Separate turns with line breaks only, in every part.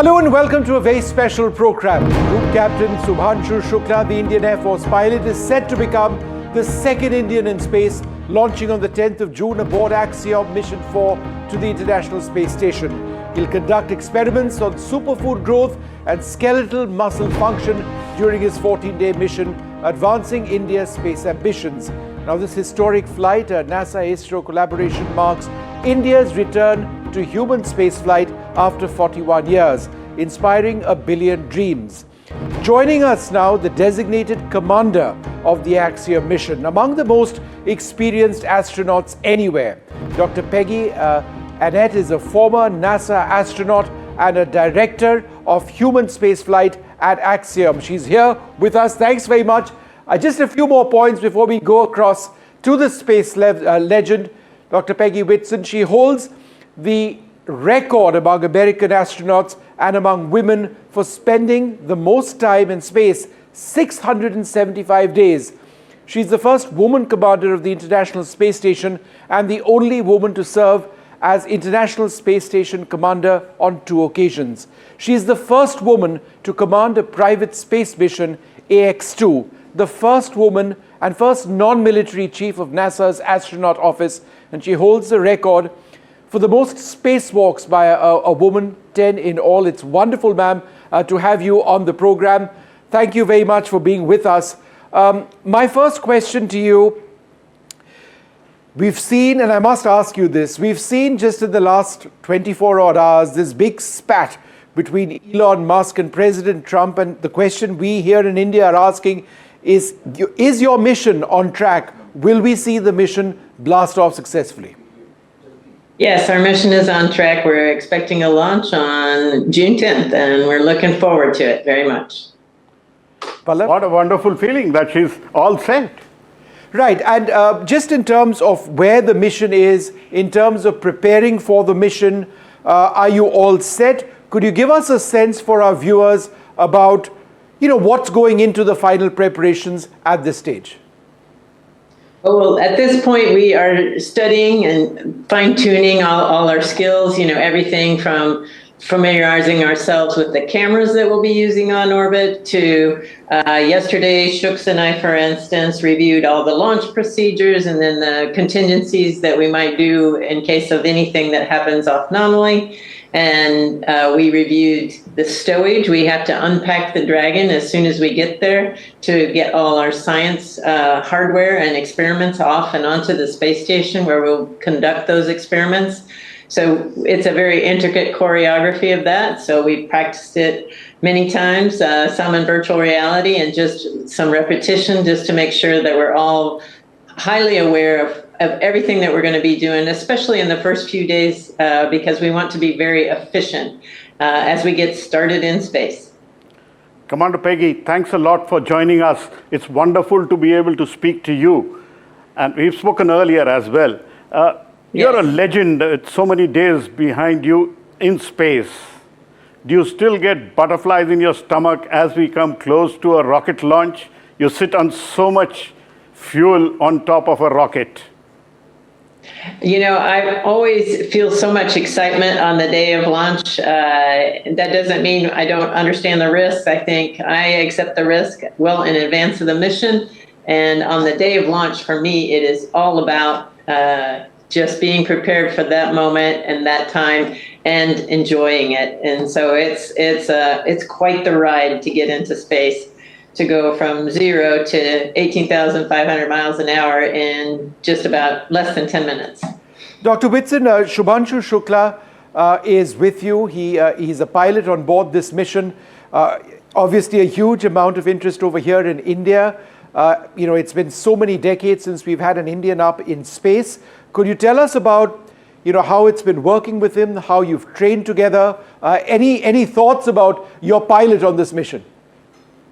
Hello and welcome to a very special program. Group Captain Shubhanshu Shukla, the Indian Air Force pilot, is set to become the second Indian in space, launching on the 10th of June aboard Axiom Mission 4 to the International Space Station. He'll conduct experiments on superfood growth and skeletal muscle function during his 14-day mission, advancing India's space ambitions. Now, this historic flight, a NASA-ISRO collaboration, marks India's return to human spaceflight after 41 years, inspiring a billion dreams. Joining us now, the designated commander of the Axiom mission, among the most experienced astronauts anywhere. Dr. Peggy Whitson is a former NASA astronaut and a director of human spaceflight at Axiom. She's here with us. Thanks very much. Just a few more points before we go across to the space legend, Dr. Peggy Whitson. She holds the record among American astronauts and among women for spending the most time in space, 675 days. She's the first woman commander of the International Space Station and the only woman to serve as International Space Station commander on 2 occasions. She is the first woman to command a private space mission, AX-2, the first woman and first non-military chief of NASA's astronaut office, and she holds the record for the most spacewalks by a woman, 10 in all. It's wonderful, ma'am, to have you on the program. Thank you very much for being with us. My first question to you, we've seen, and I must ask you this, we've seen just in the last 24 odd hours this big spat between Elon Musk and President Trump, and the question we here in India are asking is your mission on track? Will we see the mission blast off successfully?
Yes, our mission is on track. We're expecting a launch on June 10th, and we're looking forward to it very much.
What a wonderful feeling that she's all set.
Right, and just in terms of where the mission is, in terms of preparing for the mission, are you all set? Could you give us a sense for our viewers about, what's going into the final preparations at this stage?
Well, at this point, we are studying and fine-tuning all our skills, everything from familiarizing ourselves with the cameras that we'll be using on orbit to yesterday, Shooks and I, for instance, reviewed all the launch procedures and then the contingencies that we might do in case of anything that happens off-nominally. And we reviewed the stowage. We have to unpack the Dragon as soon as we get there to get all our science hardware and experiments off and onto the space station where we'll conduct those experiments. So it's a very intricate choreography of that. So we've practiced it many times, some in virtual reality and just some repetition just to make sure that we're all highly aware of everything that we're going to be doing, especially in the first few days, because we want to be very efficient as we get started in space.
Commander Peggy, thanks a lot for joining us. It's wonderful to be able to speak to you. And we've spoken earlier as well. You're a legend. It's so many days behind you in space. Do you still get butterflies in your stomach as we come close to a rocket launch? You sit on so much fuel on top of a rocket.
I always feel so much excitement on the day of launch. That doesn't mean I don't understand the risks. I think I accept the risk well in advance of the mission. And on the day of launch, for me, it is all about just being prepared for that moment and that time and enjoying it. And so it's quite the ride to get into space, to go from 0 to 18,500 miles an hour in just about less than 10 minutes.
Dr. Whitson, Shubhanshu Shukla is with you. He's a pilot on board this mission. Obviously, a huge amount of interest over here in India. It's been so many decades since we've had an Indian up in space. Could you tell us about, how it's been working with him, how you've trained together? Any thoughts about your pilot on this mission?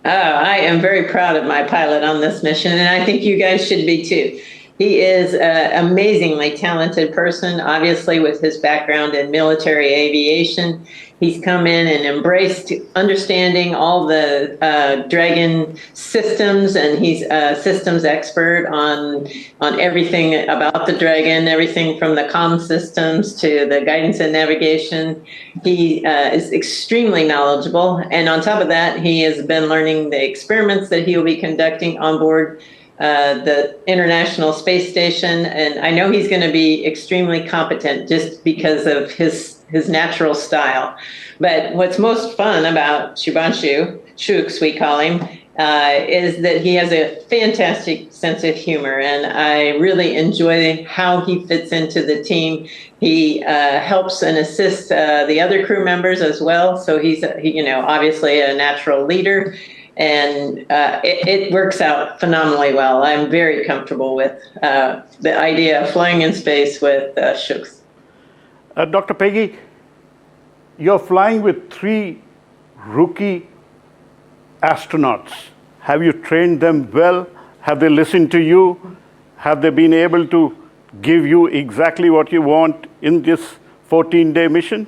I am very proud of my pilot on this mission, and I think you guys should be too. He is an amazingly talented person, obviously, with his background in military aviation. He's come in and embraced understanding all the Dragon systems, and he's a systems expert on everything about the Dragon, everything from the comm systems to the guidance and navigation. He is extremely knowledgeable, and on top of that, he has been learning the experiments that he will be conducting on board the International Space Station, and I know he's going to be extremely competent just because of his natural style. But what's most fun about Shubhanshu, Shuks we call him, is that he has a fantastic sense of humor, and I really enjoy how he fits into the team. He helps and assists the other crew members as well, so he's obviously a natural leader. And it works out phenomenally well. I'm very comfortable with the idea of flying in space with Shooks.
Dr. Peggy, you're flying with 3 rookie astronauts. Have you trained them well? Have they listened to you? Have they been able to give you exactly what you want in this 14-day mission?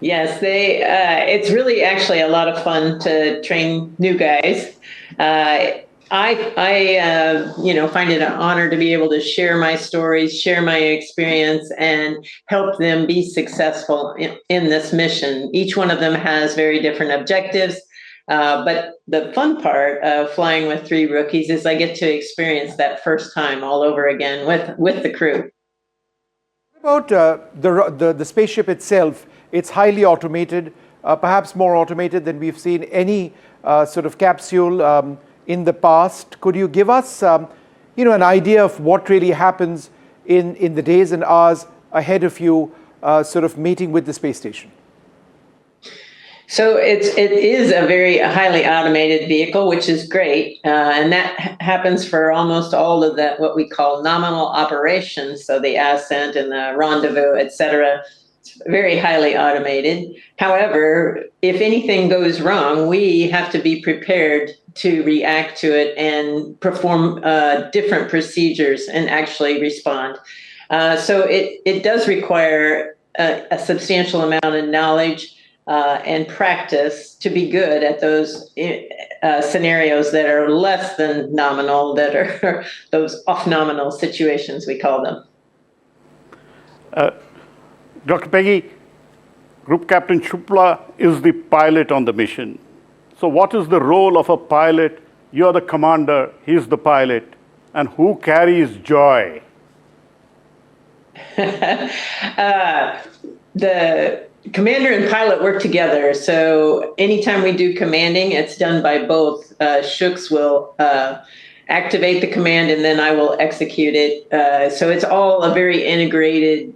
Yes, it's really actually a lot of fun to train new guys. I find it an honor to be able to share my stories, share my experience, and help them be successful in this mission. Each one of them has very different objectives, but the fun part of flying with 3 rookies is I get to experience that first time all over again with the crew.
What about the spaceship itself? It's highly automated, perhaps more automated than we've seen any sort of capsule in the past. Could you give us, an idea of what really happens in the days and hours ahead of you, sort of meeting with the space station?
So it is a very highly automated vehicle, which is great, and that happens for almost all of that what we call nominal operations. So the ascent and the rendezvous, et cetera. It's very highly automated. However, if anything goes wrong, we have to be prepared to react to it and perform different procedures and actually respond. So it does require a substantial amount of knowledge and practice to be good at those scenarios that are less than nominal, that are those off-nominal situations, we call them.
Dr. Peggy, Group Captain Shukla is the pilot on the mission. So what is the role of a pilot? You're the commander, he's the pilot, and who carries joy?
The commander and pilot work together. So anytime we do commanding, it's done by both. Shooks will activate the command, and then I will execute it. So it's all a very integrated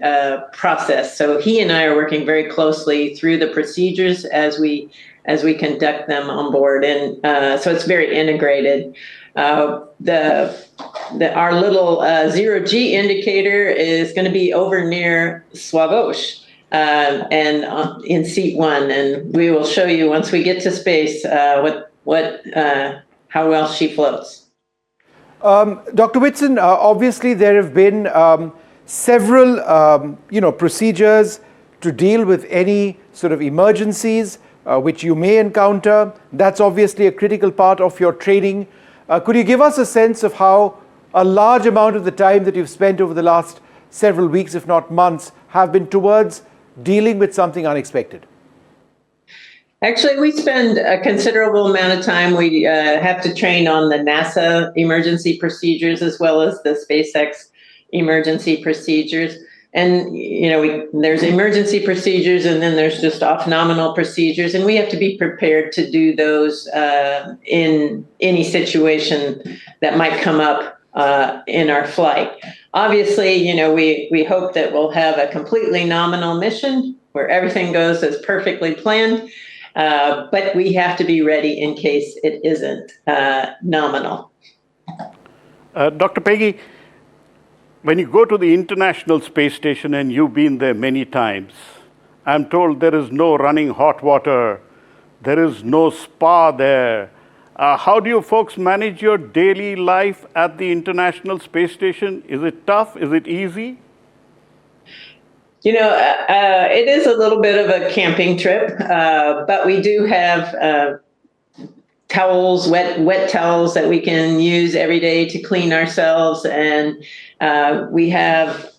process. So he and I are working very closely through the procedures as we conduct them on board, and so it's very integrated. Our little 0G indicator is going to be over near Swagosh. And in seat 1, and we will show you once we get to space how well she floats.
Dr. Whitson, obviously there have been several procedures to deal with any sort of emergencies which you may encounter. That's obviously a critical part of your training. Could you give us a sense of how a large amount of the time that you've spent over the last several weeks, if not months, have been towards dealing with something unexpected?
Actually, we spend a considerable amount of time. We have to train on the NASA emergency procedures as well as the SpaceX emergency procedures. And, there's emergency procedures, and then there's just off-nominal procedures. And we have to be prepared to do those in any situation that might come up in our flight. Obviously, we hope that we'll have a completely nominal mission where everything goes as perfectly planned. But we have to be ready in case it isn't nominal.
Dr. Peggy, when you go to the International Space Station, and you've been there many times, I'm told there is no running hot water, there is no spa there, How do you folks manage your daily life at the International Space Station? Is it tough? Is it easy?
It is a little bit of a camping trip, but we do have towels, wet towels that we can use every day to clean ourselves, and we have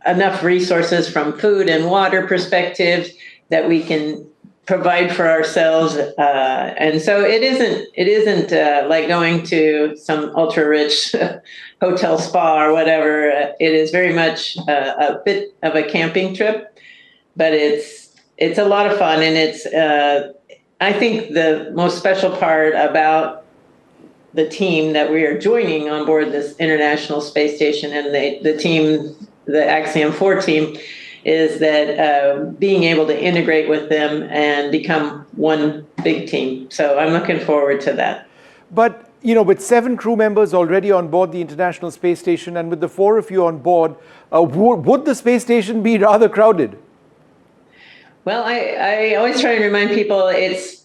enough resources from food and water perspectives that we can provide for ourselves, and so it isn't like going to some ultra rich hotel spa or whatever. It is very much a bit of a camping trip, but it's a lot of fun, and it's I think the most special part about the team that we are joining on board this International Space Station and the Axiom-4 team, is that being able to integrate with them and become one big team. So I'm looking forward to that.
But, with 7 crew members already on board the International Space Station and with the 4 of you on board, would the space station be rather crowded?
Well, I always try and remind people it's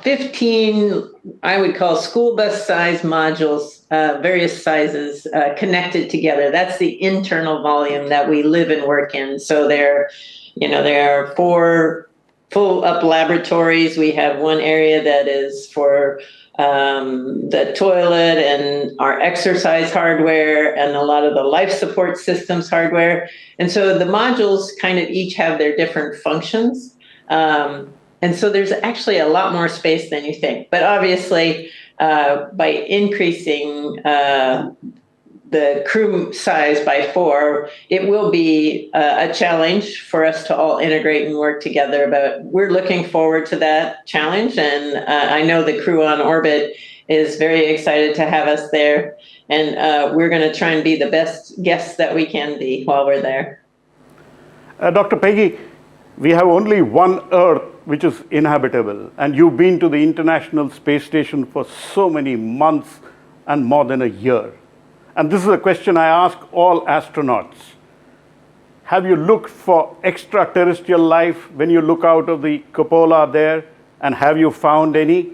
15, I would call school bus size modules, various sizes connected together. That's the internal volume that we live and work in. So there are 4 full up laboratories. We have one area that is for the toilet and our exercise hardware and a lot of the life support systems hardware. And so the modules kind of each have their different functions. And so there's actually a lot more space than you think. But obviously, by increasing the crew size by 4, it will be a challenge for us to all integrate and work together. But we're looking forward to that challenge. And I know the crew on orbit is very excited to have us there. And we're going to try and be the best guests that we can be while we're there.
Dr. Peggy, we have only one Earth which is inhabitable, and you've been to the International Space Station for so many months and more than a year. And this is a question I ask all astronauts. Have you looked for extraterrestrial life when you look out of the cupola there, and have you found any?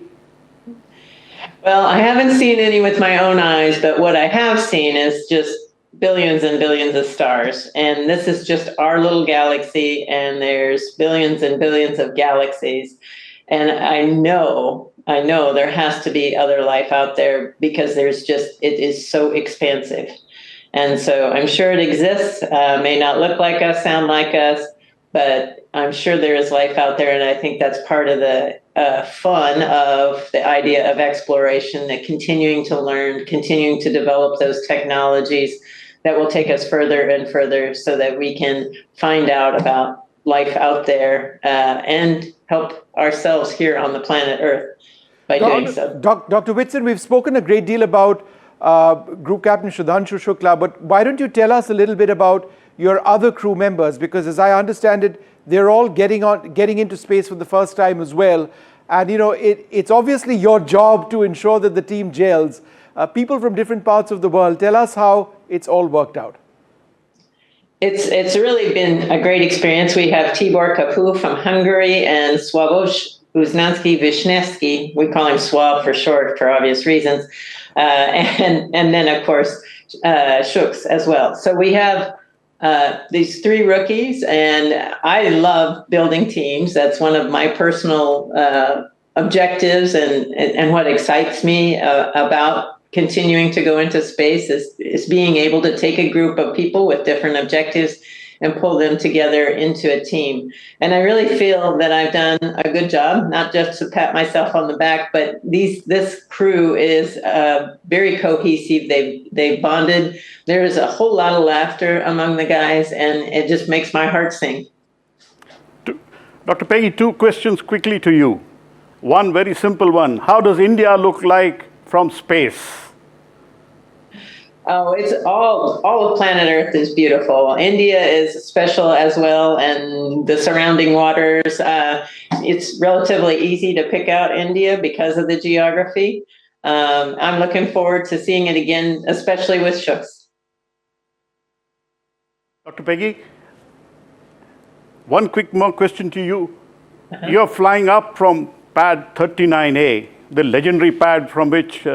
Well, I haven't seen any with my own eyes, but what I have seen is just billions and billions of stars. And this is just our little galaxy, and there's billions and billions of galaxies. And I know there has to be other life out there because it is so expansive. And so I'm sure it exists, may not look like us, sound like us, but I'm sure there is life out there. And I think that's part of the fun of the idea of exploration, that continuing to learn, continuing to develop those technologies that will take us further and further so that we can find out about life out there and help ourselves here on the planet Earth by doing so.
Dr. Whitson, we've spoken a great deal about Group Captain Shubhanshu Shukla, but why don't you tell us a little bit about your other crew members? Because as I understand it, they're all getting into space for the first time as well. And it's obviously your job to ensure that the team gels. People from different parts of the world, tell us how it's all worked out.
It's really been a great experience. We have Tibor Kapu from Hungary and Sławomir Uznanski-Wisniewski. We call him Swab for short for obvious reasons. And then, of course, Shuks as well. So we have these 3 rookies, and I love building teams. That's one of my personal objectives and what excites me about continuing to go into space is being able to take a group of people with different objectives and pull them together into a team. And I really feel that I've done a good job, not just to pat myself on the back, but this crew is very cohesive. They bonded. There is a whole lot of laughter among the guys, and it just makes my heart sing.
Dr. Peggy, 2 questions quickly to you. One very simple one. How does India look like from space?
Oh, it's all of planet Earth is beautiful. India is special as well, and the surrounding waters. It's relatively easy to pick out India because of the geography. I'm looking forward to seeing it again, especially with Shuks.
Dr. Peggy, one quick more question to you. You're flying up from pad 39A, the legendary pad from which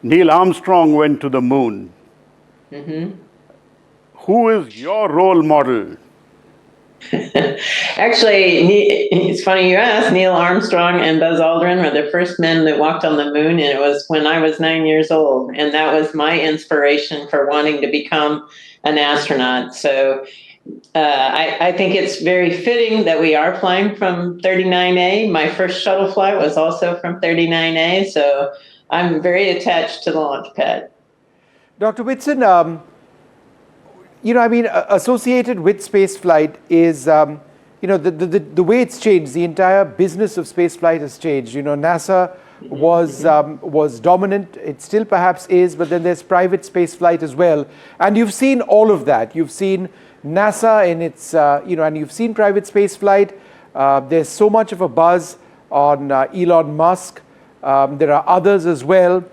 Neil Armstrong went to the moon. Who is your role model?
Actually, it's funny you asked. Neil Armstrong and Buzz Aldrin were the first men that walked on the moon, and it was when I was 9 years old. And that was my inspiration for wanting to become an astronaut. So I think it's very fitting that we are flying from 39A. My first shuttle flight was also from 39A, so I'm very attached to the launch pad.
Dr. Whitson, associated with space flight is, the way it's changed. The entire business of space flight has changed. NASA was dominant. It still perhaps is, but then there's private space flight as well. And you've seen all of that. You've seen NASA in its, and you've seen private space flight. There's so much of a buzz on Elon Musk. There are others as well.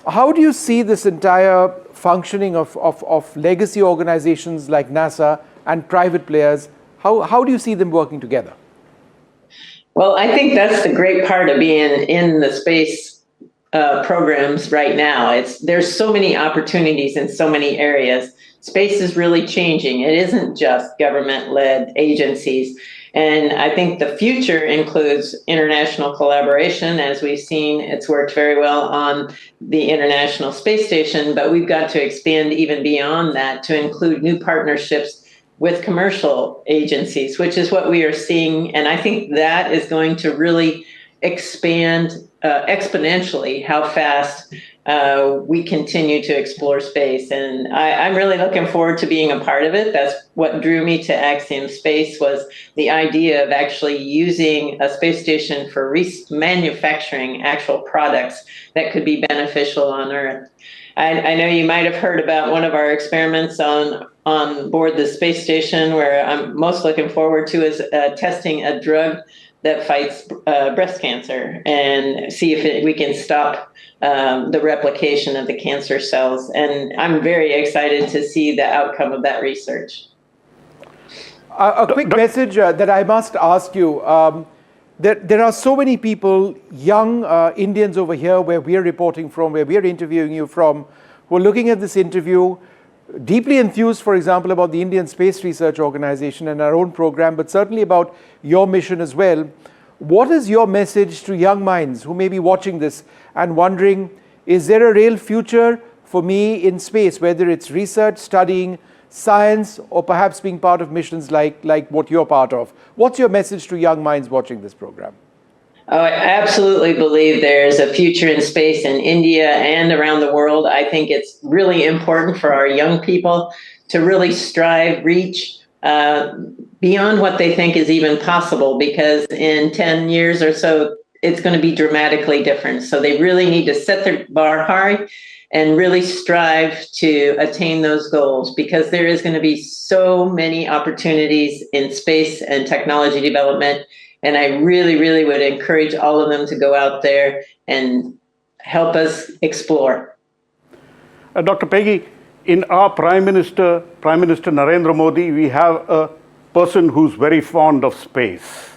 How do you see this entire functioning of legacy organizations like NASA and private players? How do you see them working together?
Well, I think that's the great part of being in the space programs right now. There's so many opportunities in so many areas. Space is really changing. It isn't just government-led agencies. And I think the future includes international collaboration. As we've seen, it's worked very well on the International Space Station, but we've got to expand even beyond that to include new partnerships with commercial agencies, which is what we are seeing. And I think that is going to really expand exponentially how fast we continue to explore space. And I'm really looking forward to being a part of it. That's what drew me to Axiom Space, was the idea of actually using a space station for manufacturing actual products that could be beneficial on Earth. I know you might have heard about one of our experiments on board the space station, where I'm most looking forward to is testing a drug that fights breast cancer and see if we can stop the replication of the cancer cells. And I'm very excited to see the outcome of that research.
A quick message that I must ask you. There are so many people, young Indians over here where we are reporting from, where we are interviewing you from, who are looking at this interview, deeply enthused, for example, about the Indian Space Research Organization and our own program, but certainly about your mission as well. What is your message to young minds who may be watching this and wondering, is there a real future for me in space, whether it's research, studying, science, or perhaps being part of missions like what you're part of? What's your message to young minds watching this program?
Oh, I absolutely believe there's a future in space in India and around the world. I think it's really important for our young people to really strive, reach beyond what they think is even possible, because in 10 years or so, it's going to be dramatically different. So they really need to set their bar high and really strive to attain those goals, because there is going to be so many opportunities in space and technology development. And I really, really would encourage all of them to go out there and help us explore.
Dr. Peggy, in our Prime Minister Narendra Modi, we have a person who's very fond of space.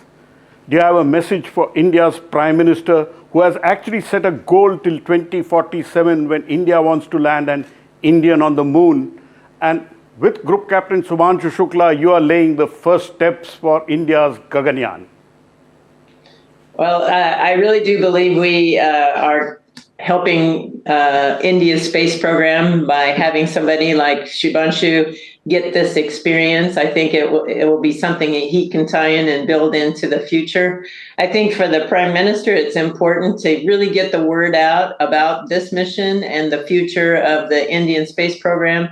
Do you have a message for India's Prime Minister, who has actually set a goal till 2047 when India wants to land an Indian on the moon? And with Group Captain Shubhanshu Shukla, you are laying the first steps for India's Gaganyaan.
Well, I really do believe we are helping India's space program by having somebody like Shubhanshu get this experience. I think it will be something that he can tie in and build into the future. I think for the Prime Minister, it's important to really get the word out about this mission and the future of the Indian space program.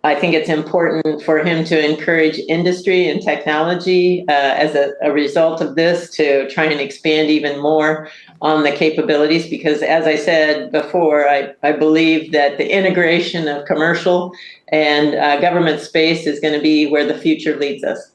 I think it's important for him to encourage industry and technology as a result of this, to try and expand even more on the capabilities, because as I said before, I believe that the integration of commercial and government space is going to be where the future leads us.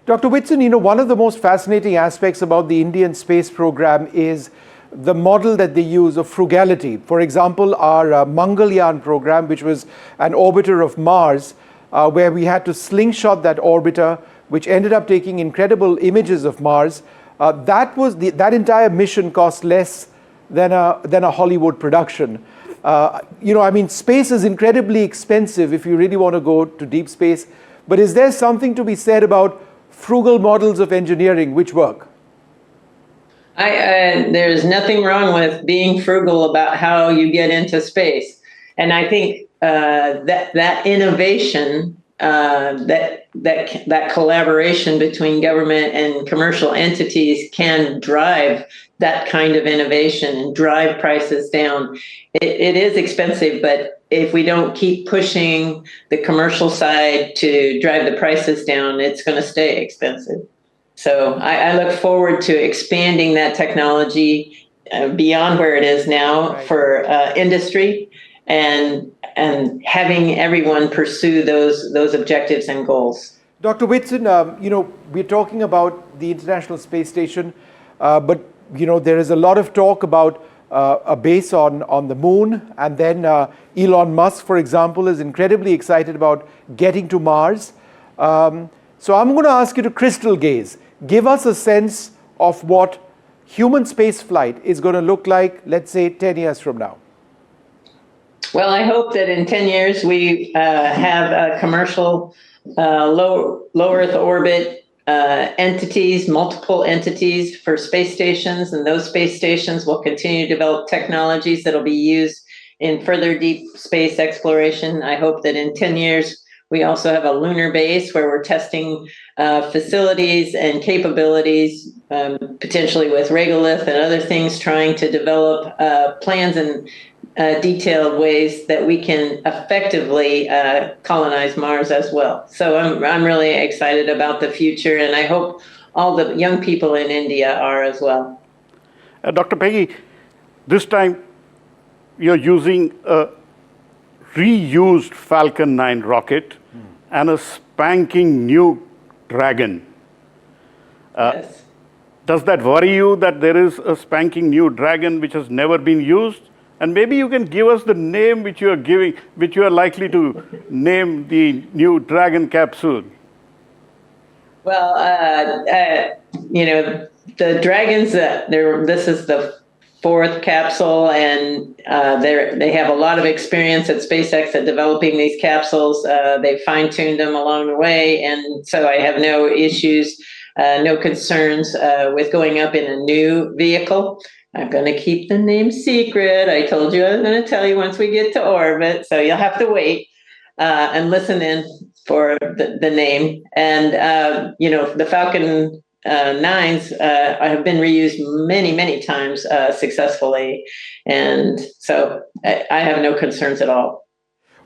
Dr. Whitson, one of the most fascinating aspects about the Indian space program is the model that they use of frugality. For example, our Mangalyaan program, which was an orbiter of Mars, where we had to slingshot that orbiter, which ended up taking incredible images of Mars. That entire mission cost less than a Hollywood production. I mean, space is incredibly expensive if you really want to go to deep space. But is there something to be said about frugal models of engineering which work?
There's nothing wrong with being frugal about how you get into space. And I think that innovation, that collaboration between government and commercial entities can drive that kind of innovation and drive prices down. It is expensive, but if we don't keep pushing the commercial side to drive the prices down, it's going to stay expensive. So I look forward to expanding that technology beyond where it is now for industry, and having everyone pursue those objectives and goals.
Dr. Whitson, we're talking about the International Space Station, but there is a lot of talk about a base on the moon, and then Elon Musk, for example, is incredibly excited about getting to Mars. So I'm going to ask you to crystal gaze. Give us a sense of what human space flight is going to look like, let's say, 10 years from now.
Well, I hope that in 10 years we have a commercial low Earth orbit entities, multiple entities for space stations, and those space stations will continue to develop technologies that will be used in further deep space exploration. I hope that in 10 years we also have a lunar base where we're testing facilities and capabilities, potentially with regolith and other things, trying to develop plans and detailed ways that we can effectively colonize Mars as well. So I'm really excited about the future, and I hope all the young people in India are as well.
Dr. Peggy, this time you're using a reused Falcon 9 rocket and a spanking new Dragon.
Yes.
Does that worry you that there is a spanking new Dragon which has never been used? And maybe you can give us the name which you are likely to name the new Dragon capsule.
Well, the Dragons, this is the fourth capsule, and they have a lot of experience at SpaceX at developing these capsules. They fine-tuned them along the way, and so I have no issues, no concerns with going up in a new vehicle. I'm going to keep the name secret. I told you I was going to tell you once we get to orbit, so you'll have to wait and listen in for the name. And, the Falcon 9s have been reused many, many times successfully. And so I have no concerns at all.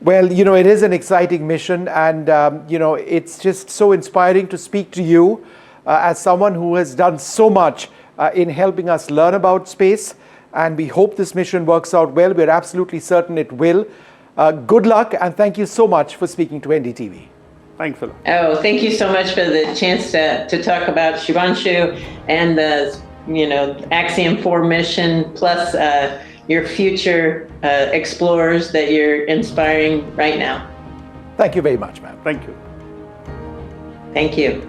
Well, it is an exciting mission, and, it's just so inspiring to speak to you as someone who has done so much in helping us learn about space. And we hope this mission works out well. We're absolutely certain it will. Good luck, and thank you so much for speaking to NDTV.
Thanks a lot.
Oh, thank you so much for the chance to talk about Shubhanshu and the Axiom-4 mission, plus your future explorers that you're inspiring right now.
Thank you very much, ma'am.
Thank you.
Thank you.